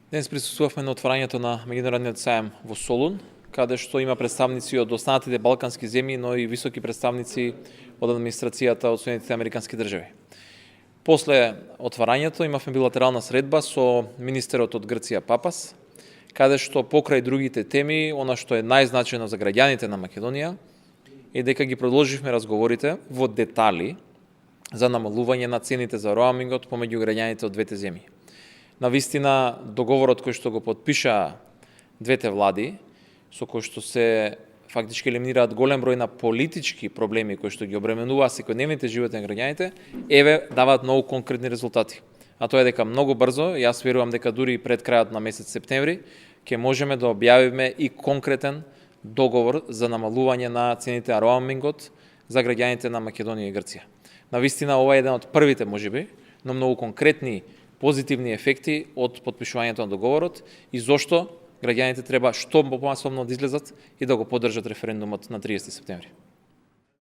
Денес присуствувавме на отварањето на меѓународниот сајм во Солун, каде што има представници од останатите балкански земји, но и високи представници од администрацијата од Соединетите американски држави. После отварањето имавме билатерална средба со министерот од Грција Папас, каде што покрај другите теми, она што е најзначајно за граѓаните на Македонија е дека ги продолживме разговорите во детали за намалување на цените за роамингот помеѓу граѓаните од двете земји. Навистина, договорот кој што го подпиша двете влади, со кој што се фактички елиминираат голем број на политички проблеми кои што ги обременуваат секојдневните животи на граѓаните, даваат многу конкретни резултати. А тоа е дека многу брзо, јас верувам дека дури пред крајот на месец септември, ќе можеме да објавиме и конкретен договор за намалување на цените на роамингот за граѓаните на Македонија и Грција. Навистина, ова е еден од првите, можеби, но многу конкретни позитивни ефекти од подпишувањето на договорот и зошто граѓаните треба што помасовно да излезат и да го поддржат референдумот на 30 септември.